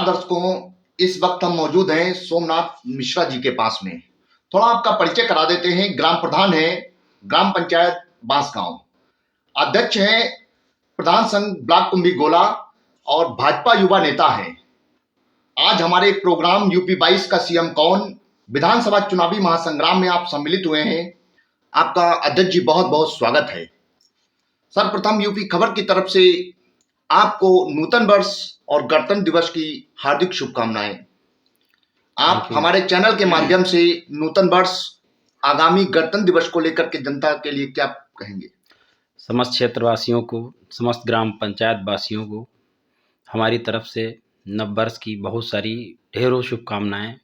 नमस्कार दर्शकों, इस वक्त हम मौजूद हैं सोमनाथ मिश्रा जी के पास में। थोड़ा आपका परिचय करा देते हैं। ग्राम प्रधान है ग्राम पंचायत बांसगांव, अध्यक्ष हैं प्रधान संघ ब्लॉक कुंभी गोला और भाजपा युवा नेता हैं। आज हमारे प्रोग्राम यूपी 22 का सीएम कौन विधानसभा चुनावी महासंग्राम में आप सम्मिलित हुए हैं। आपका अध्यक्ष जी बहुत बहुत स्वागत है। सर्वप्रथम यूपी खबर की तरफ से आपको नूतन वर्ष और गणतंत्र दिवस की हार्दिक शुभकामनाएं। आप हमारे चैनल के माध्यम से नूतन वर्ष, आगामी गणतंत्र दिवस को लेकर के जनता के लिए क्या कहेंगे? समस्त क्षेत्रवासियों को, समस्त ग्राम पंचायत वासियों को हमारी तरफ से नव वर्ष की बहुत सारी ढेरों शुभकामनाएं,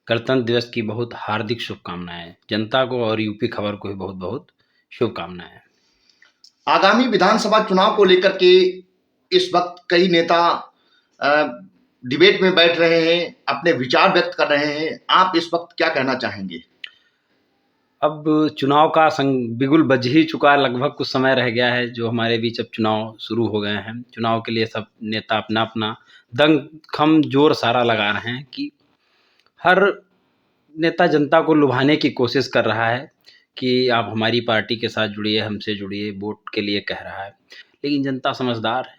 गणतंत्र दिवस की बहुत हार्दिक शुभकामनाएं। जनता को और यूपी खबर को भी बहुत बहुत शुभकामनाएं। आगामी विधानसभा चुनाव को लेकर के इस वक्त कई नेता डिबेट में बैठ रहे हैं, अपने विचार व्यक्त कर रहे हैं। आप इस वक्त क्या कहना चाहेंगे? अब चुनाव का बिगुल बज ही चुका है, लगभग कुछ समय रह गया है जो हमारे बीच अब चुनाव शुरू हो गए हैं। चुनाव के लिए सब नेता अपना अपना दमखम जोर सारा लगा रहे हैं कि हर नेता जनता को लुभाने की कोशिश कर रहा है कि आप हमारी पार्टी के साथ जुड़िए, हमसे जुड़िए, वोट के लिए कह रहा है। लेकिन जनता समझदार है।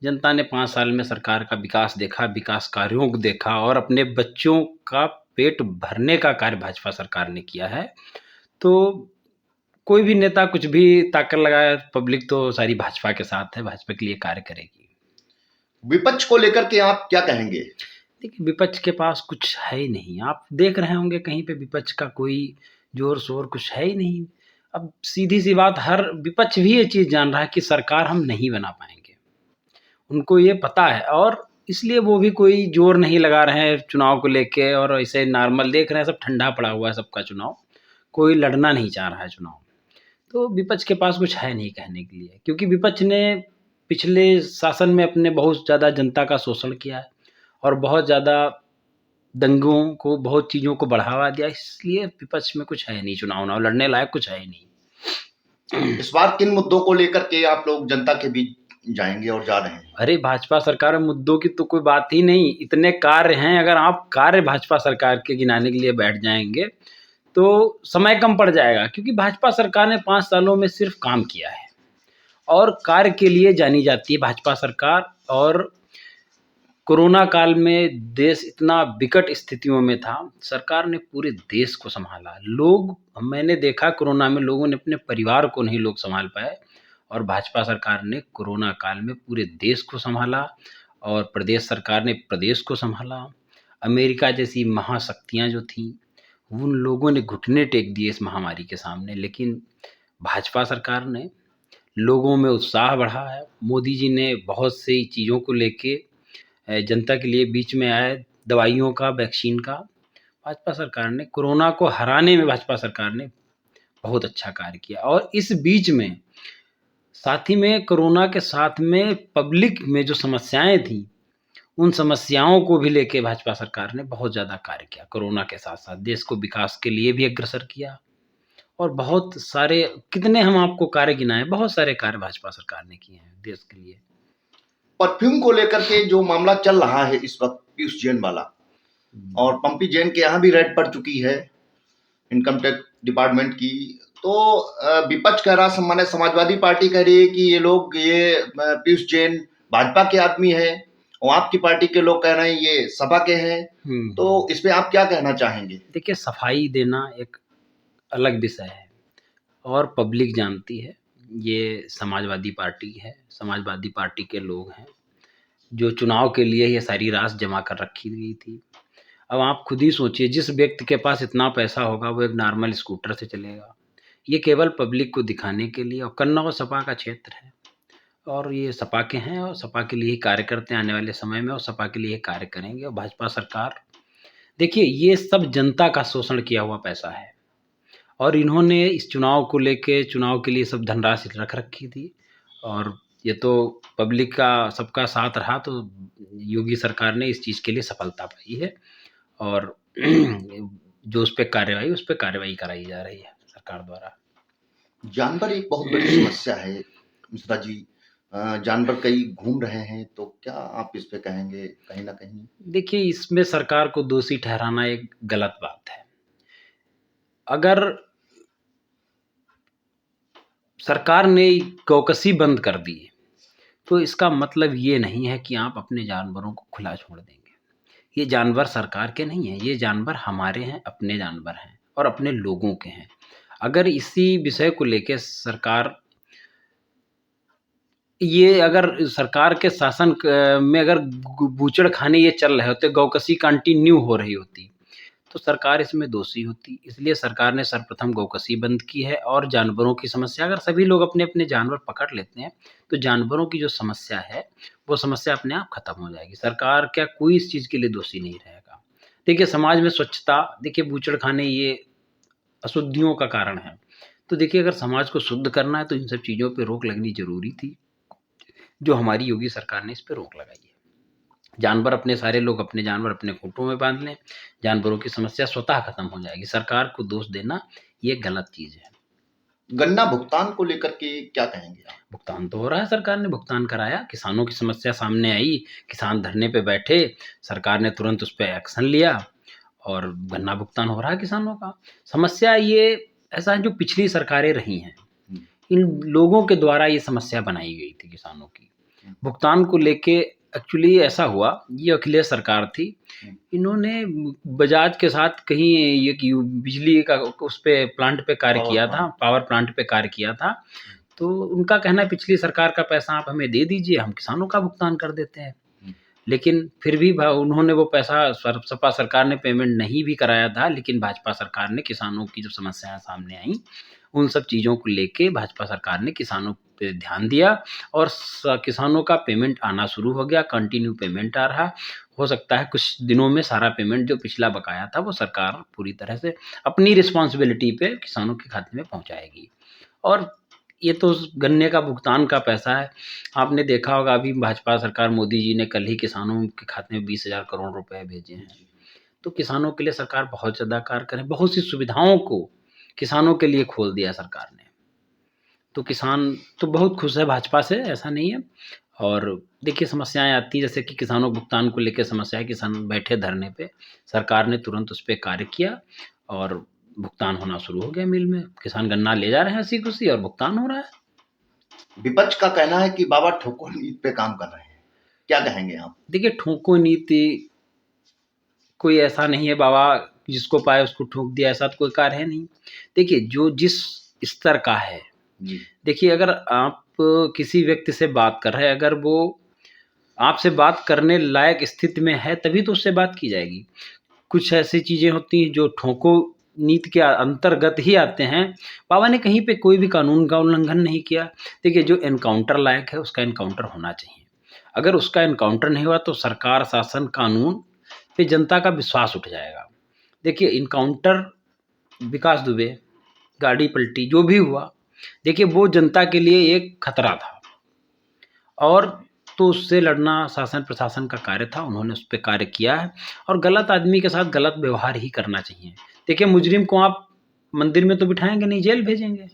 जनता ने 5 साल में सरकार का विकास देखा, विकास कार्यों को देखा और अपने बच्चों का पेट भरने का कार्य भाजपा सरकार ने किया है। तो कोई भी नेता कुछ भी ताकत लगाए, पब्लिक तो सारी भाजपा के साथ है, भाजपा के लिए कार्य करेगी। विपक्ष को लेकर के आप क्या कहेंगे? देखिए, विपक्ष के पास कुछ है ही नहीं। आप देख रहे होंगे कहीं पे विपक्ष का कोई जोर शोर कुछ है ही नहीं। अब सीधी सी बात, हर विपक्ष भी ये चीज़ जान रहा है कि सरकार हम नहीं बना पाएंगे। उनको ये पता है और इसलिए वो भी कोई जोर नहीं लगा रहे हैं चुनाव को लेके, और ऐसे नॉर्मल देख रहे हैं, सब ठंडा पड़ा हुआ है सबका चुनाव, कोई लड़ना नहीं चाह रहा है चुनाव। तो विपक्ष के पास कुछ है नहीं कहने के लिए, क्योंकि विपक्ष ने पिछले शासन में अपने बहुत ज़्यादा जनता का शोषण किया है और बहुत ज़्यादा दंगों को, बहुत चीज़ों को बढ़ावा दिया। इसलिए विपक्ष में कुछ है नहीं, चुनाव लड़ने लायक कुछ है ही नहीं। इस बार किन मुद्दों को लेकर के आप लोग जनता के बीच जाएंगे और जा रहे हैं? अरे भाजपा सरकार में मुद्दों की तो कोई बात ही नहीं, इतने कार्य हैं। अगर आप कार्य भाजपा सरकार के गिनाने के लिए बैठ जाएंगे तो समय कम पड़ जाएगा, क्योंकि भाजपा सरकार ने 5 सालों में सिर्फ काम किया है और कार्य के लिए जानी जाती है भाजपा सरकार। और कोरोना काल में देश इतना विकट स्थितियों में था, सरकार ने पूरे देश को संभाला। मैंने देखा कोरोना में लोगों ने अपने परिवार को नहीं लोग संभाल पाए, और भाजपा सरकार ने कोरोना काल में पूरे देश को संभाला और प्रदेश सरकार ने प्रदेश को संभाला। अमेरिका जैसी महाशक्तियाँ जो थीं, उन लोगों ने घुटने टेक दिए इस महामारी के सामने, लेकिन भाजपा सरकार ने, लोगों में उत्साह बढ़ा है। मोदी जी ने बहुत सी चीज़ों को लेके जनता के लिए बीच में आए, दवाइयों का, वैक्सीन का। भाजपा सरकार ने कोरोना को हराने में, भाजपा सरकार ने बहुत अच्छा कार्य किया। और इस बीच में साथ ही में कोरोना के साथ में पब्लिक में जो समस्याएं थी, उन समस्याओं को भी लेके भाजपा सरकार ने बहुत ज़्यादा कार्य किया। कोरोना के साथ साथ देश को विकास के लिए भी अग्रसर किया और बहुत सारे, कितने हम आपको कार्य गिनाएं, बहुत सारे कार्य भाजपा सरकार ने किए हैं देश के लिए। परफ्यूम को लेकर के जो मामला चल रहा है इस वक्त, पीयूष जैन वाला, और पंपी जैन के यहाँ भी रेड पड़ चुकी है इनकम टैक्स डिपार्टमेंट की। तो विपक्ष कह रहा, माने समाजवादी पार्टी कह रही है कि ये पीयूष जैन भाजपा के आदमी है, और आपकी पार्टी के लोग कह रहे हैं ये सपा के हैं। तो इस पे आप क्या कहना चाहेंगे? देखिए, सफाई देना एक अलग विषय है और पब्लिक जानती है। ये समाजवादी पार्टी है, समाजवादी पार्टी के लोग हैं जो चुनाव के लिए ये सारी राशि जमा कर रखी गई थी। अब आप खुद ही सोचिए, जिस व्यक्ति के पास इतना पैसा होगा वो एक नॉर्मल स्कूटर से चलेगा। ये केवल पब्लिक को दिखाने के लिए, और कन्नौज सपा का क्षेत्र है और ये सपा के हैं और सपा के लिए ही कार्य करते हैं आने वाले समय में, और सपा के लिए कार्य करेंगे। और भाजपा सरकार, देखिए, ये सब जनता का शोषण किया हुआ पैसा है और इन्होंने इस चुनाव को लेके, चुनाव के लिए सब धनराशि रख रखी थी, और ये तो पब्लिक का सबका साथ रहा तो योगी सरकार ने इस चीज़ के लिए सफलता पाई है। और जो उस पर कार्रवाई कराई जा रही है सरकार द्वारा। जानवर एक बहुत बड़ी समस्या है मिश्रा जी। जानवर कई घूम रहे हैं, तो क्या आप इस पे कहेंगे कहीं ना कहीं? देखिए, इसमें सरकार को दोषी ठहराना एक गलत बात है। अगर सरकार ने गौकसी बंद कर दी है, तो इसका मतलब ये नहीं है कि आप अपने जानवरों को खुला छोड़ देंगे। ये जानवर सरकार के नहीं हैं, ये जानवर हमारे हैं, अपने जानवर हैं और अपने लोगों के हैं। अगर इसी विषय को लेके अगर सरकार के शासन में अगर बूचड़खाने ये चल रहे होते, गौकसी कंटिन्यू हो रही होती, तो सरकार इसमें दोषी होती। इसलिए सरकार ने सर्वप्रथम गौकसी बंद की है। और जानवरों की समस्या, अगर सभी लोग अपने अपने जानवर पकड़ लेते हैं, तो जानवरों की जो समस्या है, वो समस्या अपने आप खत्म हो जाएगी। सरकार क्या कोई इस चीज़ के लिए दोषी नहीं रहेगा। देखिए, समाज में स्वच्छता, देखिए बूचड़खाने ये अशुद्धियों का कारण है। तो देखिए, अगर समाज को शुद्ध करना है तो इन सब चीज़ों पे रोक लगनी ज़रूरी थी, जो हमारी योगी सरकार ने इस पे रोक लगाई है। जानवर अपने सारे लोग अपने जानवर अपने खूंटों में बांध लें, जानवरों की समस्या स्वतः खत्म हो जाएगी। सरकार को दोष देना ये गलत चीज़ है। गन्ना भुगतान को लेकर के क्या कहेंगे आप? भुगतान तो हो रहा है, सरकार ने भुगतान कराया। किसानों की समस्या सामने आई, किसान धरने पे बैठे, सरकार ने तुरंत उस पे एक्शन लिया और गन्ना भुगतान हो रहा है किसानों का। समस्या ये ऐसा है, जो पिछली सरकारें रही हैं, इन लोगों के द्वारा ये समस्या बनाई गई थी किसानों की। भुगतान को लेके एक्चुअली ऐसा हुआ, ये अखिलेश सरकार थी, इन्होंने बजाज के साथ कहीं ये बिजली का उस पे प्लांट पे कार्य किया था, पावर प्लांट पे कार्य किया था। तो उनका कहना है पिछली सरकार का पैसा आप हमें दे दीजिए, हम किसानों का भुगतान कर देते हैं। लेकिन फिर भी उन्होंने वो पैसा, सपा सरकार ने पेमेंट नहीं भी कराया था, लेकिन भाजपा सरकार ने किसानों की जो समस्याएं सामने आई, उन सब चीज़ों को लेके भाजपा सरकार ने किसानों पे ध्यान दिया और किसानों का पेमेंट आना शुरू हो गया। कंटिन्यू पेमेंट आ रहा। हो सकता है कुछ दिनों में सारा पेमेंट जो पिछला बकाया था, वो सरकार पूरी तरह से अपनी रिस्पॉन्सिबिलिटी पे किसानों के खाते में पहुंचाएगी। और ये तो गन्ने का भुगतान का पैसा है। आपने देखा होगा, अभी भाजपा सरकार, मोदी जी ने कल ही किसानों के खाते में 20,000 करोड़ रुपए भेजे हैं। तो किसानों के लिए सरकार बहुत ज़्यादा कार्य करे, बहुत सी सुविधाओं को किसानों के लिए खोल दिया सरकार ने। तो किसान तो बहुत खुश है भाजपा से, ऐसा नहीं है। और देखिए, समस्याएं आती हैं, जैसे कि किसानों को भुगतान को लेकर समस्या है, किसान बैठे धरने पे, सरकार ने तुरंत उस पर कार्य किया और भुगतान होना शुरू हो गया। मिल में किसान गन्ना ले जा रहे हैं हंसी खुशी और भुगतान हो रहा है। विपक्ष का कहना है कि बाबा ठोको नीति पे काम कर रहे हैं, क्या कहेंगे आप? देखिए, ठोको नीति कोई ऐसा नहीं है, बाबा जिसको पाए उसको ठोक दिया, ऐसा तो कोई कार्य है नहीं। देखिए, जो जिस स्तर का है, देखिए अगर आप किसी व्यक्ति से बात कर रहे हैं, अगर वो आपसे बात करने लायक स्थिति में है, तभी तो उससे बात की जाएगी। कुछ ऐसी चीज़ें होती हैं जो ठोको नीति के अंतर्गत ही आते हैं। बाबा ने कहीं पे कोई भी कानून का उल्लंघन नहीं किया। देखिए, जो एनकाउंटर लायक है उसका एनकाउंटर होना चाहिए। अगर उसका एनकाउंटर नहीं हुआ तो सरकार, शासन, कानून पे जनता का विश्वास उठ जाएगा। देखिए, इनकाउंटर विकास दुबे, गाड़ी पलटी, जो भी हुआ, देखिए वो जनता के लिए एक खतरा था और तो उससे लड़ना शासन प्रशासन का कार्य था। उन्होंने उस पर कार्य किया है और गलत आदमी के साथ गलत व्यवहार ही करना चाहिए। देखिए, मुजरिम को आप मंदिर में तो बिठाएंगे नहीं, जेल भेजेंगे।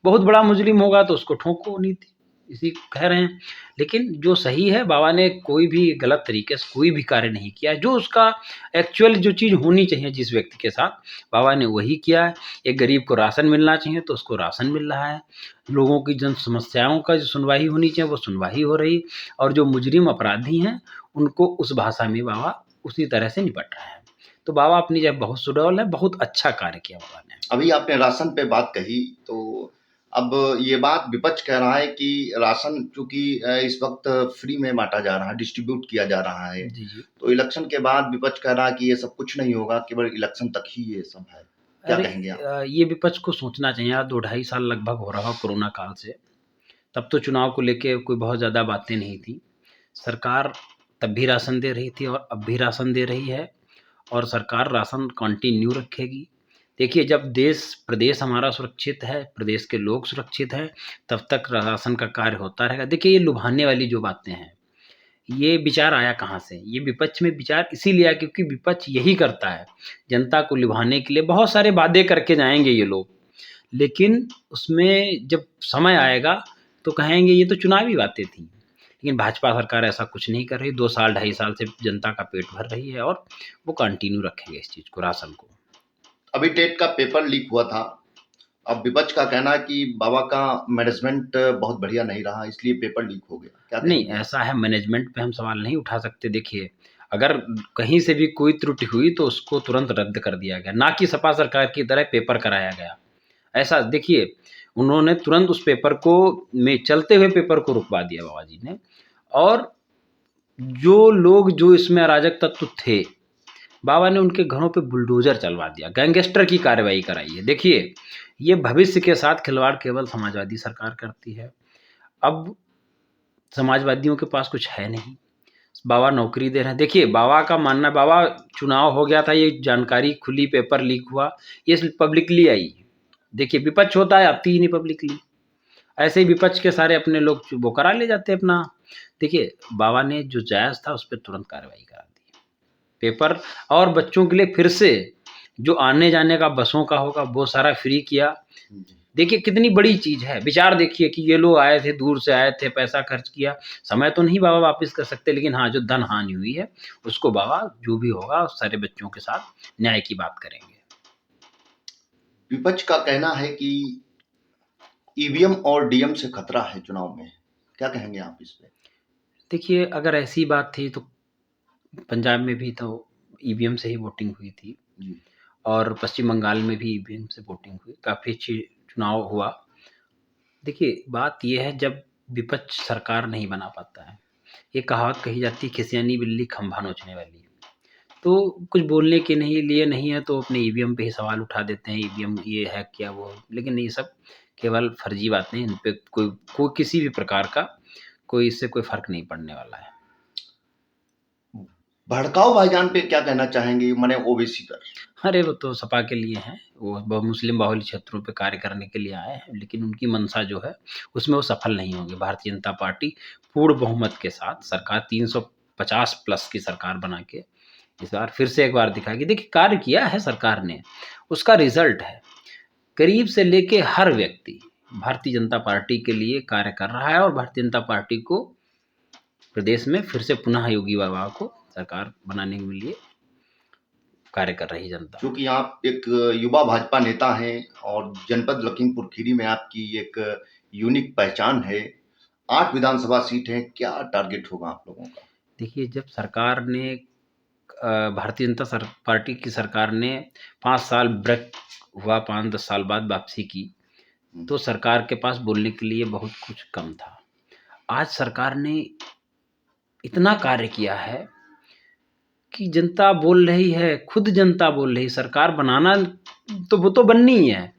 बहुत बड़ा मुजरिम होगा तो उसको ठोको नीति, इसी कह रहे हैं। लेकिन जो सही है, बाबा ने कोई भी गलत तरीके से कोई भी कार्य नहीं किया। जो उसका एक्चुअल जो चीज़ होनी चाहिए जिस व्यक्ति के साथ, बाबा ने वही किया है। एक गरीब को राशन मिलना चाहिए तो उसको राशन मिल रहा है। लोगों की जन समस्याओं का जो सुनवाई होनी चाहिए वो सुनवाई हो रही, और जो मुजरिम अपराधी हैं उनको उस भाषा में बाबा उसी तरह से निपट रहे हैं। तो बाबा अपनी जगह बहुत सुडौल है, बहुत अच्छा कार्य किया बाबा ने। अभी आपने राशन पे बात कही, तो अब ये बात विपक्ष कह रहा है कि राशन चूंकि इस वक्त फ्री में बांटा जा रहा है, डिस्ट्रीब्यूट किया जा रहा है, जी जी। तो इलेक्शन के बाद विपक्ष कह रहा है कि ये सब कुछ नहीं होगा, केवल इलेक्शन तक ही ये सब है। क्या कहेंगे आप? ये विपक्ष को सोचना चाहिए। 2-2.5 साल लगभग हो रहा कोरोना काल से, तब तो चुनाव को लेके कोई बहुत ज़्यादा बातें नहीं थी। सरकार तब भी राशन दे रही थी और अब भी राशन दे रही है, और सरकार राशन कंटिन्यू रखेगी। देखिए, जब देश प्रदेश हमारा सुरक्षित है, प्रदेश के लोग सुरक्षित हैं, तब तक राशन का कार्य होता रहेगा। देखिए, ये लुभाने वाली जो बातें हैं, ये विचार आया कहाँ से? ये विपक्ष में विचार इसीलिए आया क्योंकि विपक्ष यही करता है, जनता को लुभाने के लिए बहुत सारे वादे करके जाएंगे ये लोग, लेकिन उसमें जब समय आएगा तो कहेंगे ये तो चुनावी बातें थी। लेकिन भाजपा सरकार ऐसा कुछ नहीं कर रही, 2 साल, 2.5 साल से जनता का पेट भर रही है और वो कंटिन्यू रखेंगे इस चीज़ को, राशन को। अभी टेट का पेपर लीक हुआ था। अब विपक्ष का कहना है कि बाबा का मैनेजमेंट बहुत बढ़िया नहीं रहा, इसलिए पेपर लीक हो गया। क्या नहीं, कहेंगे आप? ऐसा है, मैनेजमेंट पे हम सवाल नहीं उठा सकते। देखिए, अगर कहीं से भी कोई त्रुटि हुई तो उसको तुरंत रद्द कर दिया गया, ना कि सपा सरकार की तरह पेपर कराया गया। ऐसा देखिए, उन्होंने तुरंत उस पेपर को में चलते हुए पेपर को रुकवा दिया बाबा जी ने। और जो लोग जो इसमें अराजक तत्व थे, बाबा ने उनके घरों पे बुलडोज़र चलवा दिया, गैंगस्टर की कार्रवाई कराई है। देखिए, ये भविष्य के साथ खिलवाड़ केवल समाजवादी सरकार करती है। अब समाजवादियों के पास कुछ है नहीं, बाबा नौकरी दे रहे हैं। देखिए, बाबा का मानना, बाबा चुनाव हो गया था, ये जानकारी खुली, पेपर लीक हुआ, ये पब्लिकली आई। देखिए, विपक्ष होता है, आती ही नहीं पब्लिकली। ऐसे ही विपक्ष के सारे अपने लोग वो करा ले जाते हैं अपना। देखिए, बाबा ने जो जायज़ था उस पर तुरंत कार्रवाई करा दी। पेपर और बच्चों के लिए फिर से जो आने जाने का बसों का होगा वो सारा फ्री किया। देखिए कितनी बड़ी चीज़ है। विचार देखिए कि ये लोग आए थे, दूर से आए थे, पैसा खर्च किया, समय तो नहीं बाबा वापस कर सकते, लेकिन हाँ, जो धन हानि हुई है उसको बाबा जो भी होगा सारे बच्चों के साथ न्याय की बात करेंगे। विपक्ष का कहना है कि ईवीएम और डीएम से खतरा है चुनाव में। क्या कहेंगे आप इस पे? देखिए, अगर ऐसी बात थी तो पंजाब में भी तो ईवीएम से ही वोटिंग हुई थी जी। और पश्चिम बंगाल में भी ईवीएम से वोटिंग हुई, काफ़ी अच्छी चुनाव हुआ। देखिए, बात ये है, जब विपक्ष सरकार नहीं बना पाता है, ये कहावत कही जाती है, खिसियानी बिल्ली खंभा नोचने वाली। तो कुछ बोलने के नहीं लिए नहीं है तो अपने ईवीएम पे ही सवाल उठा देते हैं, ईवीएम ये है क्या वो है। लेकिन ये सब केवल फर्जी बातें हैं, इन पे कोई किसी भी प्रकार का कोई इससे कोई फ़र्क नहीं पड़ने वाला है। भड़काऊ भाईजान पे क्या कहना चाहेंगे, माने ओबीसी पर? अरे वो तो सपा के लिए हैं, वो मुस्लिम बाहुल्य क्षेत्रों पे कार्य करने के लिए आए हैं, लेकिन उनकी मंशा जो है उसमें वो सफल नहीं होंगे। भारतीय जनता पार्टी पूर्ण बहुमत के साथ सरकार 350 प्लस की सरकार बना के इस बार फिर से एक बार दिखाएगी। देखिए, कार्य किया है सरकार ने, उसका रिजल्ट है। गरीब से लेके हर व्यक्ति भारतीय जनता पार्टी के लिए कार्य कर रहा है और भारतीय जनता पार्टी को प्रदेश में फिर से पुनः योगी बाबा को सरकार बनाने के लिए कार्य कर रही जनता। क्योंकि आप एक युवा भाजपा नेता हैं और जनपद लखीमपुर खीरी में आपकी एक यूनिक पहचान है। 8 विधानसभा सीट हैं, क्या टारगेट होगा आप लोगों का? देखिए, जब सरकार ने भारतीय जनता पार्टी की सरकार ने 5 साल ब्रेक हुआ, 5-10 साल बाद वापसी की, तो सरकार के पास बोलने के लिए बहुत कुछ कम था। आज सरकार ने इतना कार्य किया है कि जनता बोल रही है, खुद जनता बोल रही है। सरकार बनाना तो वो तो बननी ही है,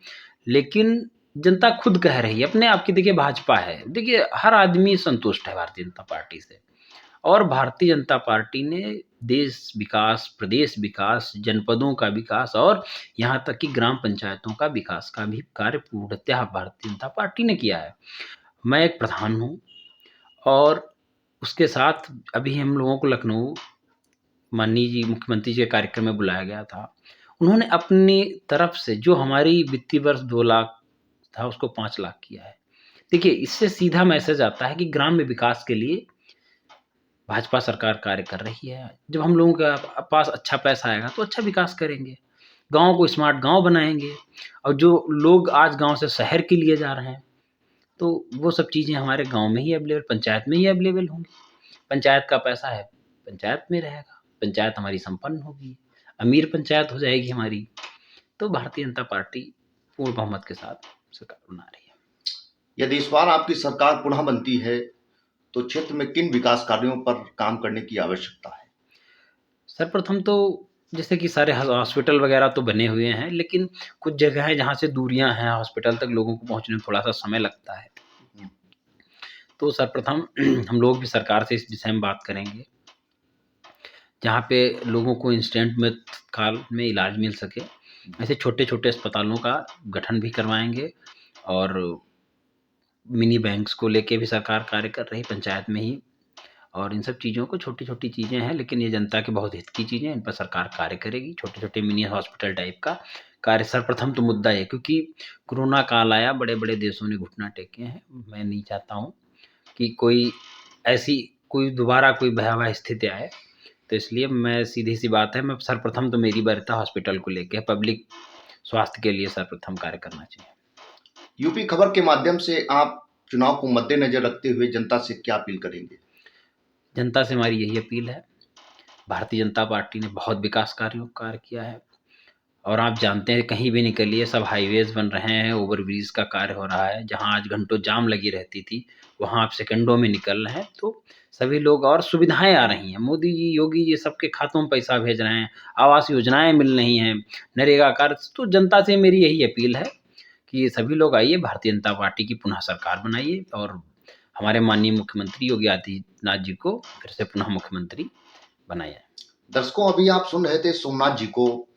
लेकिन जनता खुद कह रही है अपने आप की। देखिए, भाजपा है, देखिए हर आदमी संतुष्ट है भारतीय जनता पार्टी से, और भारतीय जनता पार्टी ने देश विकास, प्रदेश विकास, जनपदों का विकास और यहाँ तक कि ग्राम पंचायतों का विकास का भी कार्य पूर्णतः भारतीय जनता पार्टी ने किया है। मैं एक प्रधान हूँ और उसके साथ अभी हम लोगों को लखनऊ माननीय जी मुख्यमंत्री जी के कार्यक्रम में बुलाया गया था। उन्होंने अपनी तरफ से जो हमारी वित्तीय वर्ष 2 लाख था उसको 5 लाख किया है। देखिए, इससे सीधा मैसेज आता है कि ग्राम्य विकास के लिए भाजपा सरकार कार्य कर रही है। जब हम लोगों के पास अच्छा पैसा आएगा तो अच्छा विकास करेंगे, गाँव को स्मार्ट गाँव बनाएँगे, और जो लोग आज गाँव से शहर के लिए जा रहे हैं, तो वो सब चीज़ें हमारे गाँव में ही अवेलेबल, पंचायत में ही अवेलेबल होंगी। पंचायत का पैसा है, पंचायत में रहेगा, पंचायत हमारी संपन्न होगी, अमीर पंचायत हो जाएगी हमारी। तो भारतीय जनता पार्टी पूर्ण बहुमत के साथ सरकार बना रही है। यदि इस बार आपकी सरकार पुनः बनती है तो क्षेत्र में किन विकास कार्यों पर काम करने की आवश्यकता है? सर्वप्रथम तो जैसे कि सारे हॉस्पिटल वगैरह तो बने हुए हैं, लेकिन कुछ जगह हैं जहाँ से दूरियाँ हैं, हॉस्पिटल तक लोगों को पहुँचने में थोड़ा-सा समय लगता है। तो सर्वप्रथम हम लोग भी सरकार से इस विषय में बात करेंगे, जहाँ पे लोगों को इंस्टेंट में तत्काल में इलाज मिल सके। ऐसे छोटे-छोटे अस्पतालों का गठन भी करवाएँगे, और मिनी बैंक्स को लेके भी सरकार कार्य कर रही है पंचायत में ही। और इन सब चीज़ों को, छोटी-छोटी चीज़ें हैं लेकिन ये जनता के बहुत हित की चीज़ें हैं, इन पर सरकार कार्य करेगी। छोटे-छोटे मिनी हॉस्पिटल टाइप का कार्य सर्वप्रथम तो मुद्दा है, क्योंकि कोरोना काल आया, बड़े-बड़े देशों ने घुटना टेके हैं। मैं नहीं चाहता हूँ कि कोई दोबारा कोई भयावह स्थिति आए। तो इसलिए मैं सीधी-सी बात है, मैं सर्वप्रथम तो मेरी वरीयता हॉस्पिटल को लेके है, पब्लिक स्वास्थ्य के लिए सर्वप्रथम कार्य करना चाहिए। यूपी खबर के माध्यम से आप चुनाव को मद्देनजर रखते हुए जनता से क्या अपील करेंगे? जनता से हमारी यही अपील है, भारतीय जनता पार्टी ने बहुत विकास कार्यों का कार्य किया है और आप जानते हैं कहीं भी निकलिए सब हाईवेज़ बन रहे हैं, ओवरब्रिज का कार्य हो रहा है, जहाँ आज घंटों जाम लगी रहती थी, वहाँ आप सेकंडों में निकल रहे हैं। तो सभी लोग और सुविधाएँ आ रही हैं, मोदी जी, योगी जी सबके खातों में पैसा भेज रहे हैं, आवास योजनाएँ मिल रही हैं, नरेगा कार्य। तो जनता से मेरी यही अपील है कि सभी लोग आइए, भारतीय जनता पार्टी की पुनः सरकार बनाइए और हमारे माननीय मुख्यमंत्री योगी आदित्यनाथ जी को फिर से पुनः मुख्यमंत्री बनाया। दर्शकों, अभी आप सुन रहे थे सोमनाथ जी को,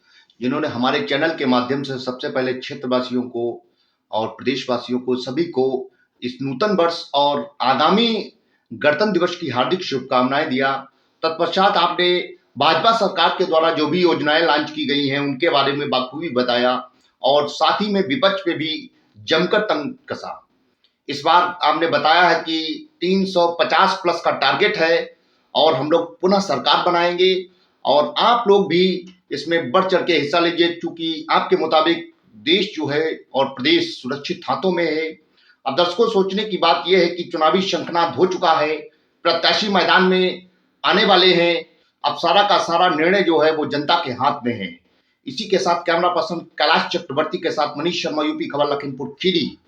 जिन्होंने हमारे चैनल के माध्यम से सबसे पहले क्षेत्रवासियों को और प्रदेशवासियों को सभी को इस नूतन वर्ष और आगामी गणतंत्र दिवस की हार्दिक शुभकामनाएं दिया। तत्पश्चात आपने भाजपा सरकार के द्वारा जो भी योजनाएं लॉन्च की गई हैं उनके बारे में बखूबी बताया और साथ ही में विपक्ष पे भी जमकर तंज कसा। इस बार आपने बताया है कि 350 प्लस का टारगेट है और हम लोग पुनः सरकार बनाएंगे और आप लोग भी इसमें बढ़ चढ़ के हिस्सा लीजिए, क्योंकि आपके मुताबिक देश जो है और प्रदेश सुरक्षित हाथों में है। अब दर्शकों, सोचने की बात यह है कि चुनावी शंखनाद हो चुका है, प्रत्याशी मैदान में आने वाले हैं। अब सारा का सारा निर्णय जो है वो जनता के हाथ में है। इसी के साथ कैमरा पर्सन कैलाश चक्रवर्ती के साथ मनीष शर्मा, यूपी खबर, लखीमपुर खीरी।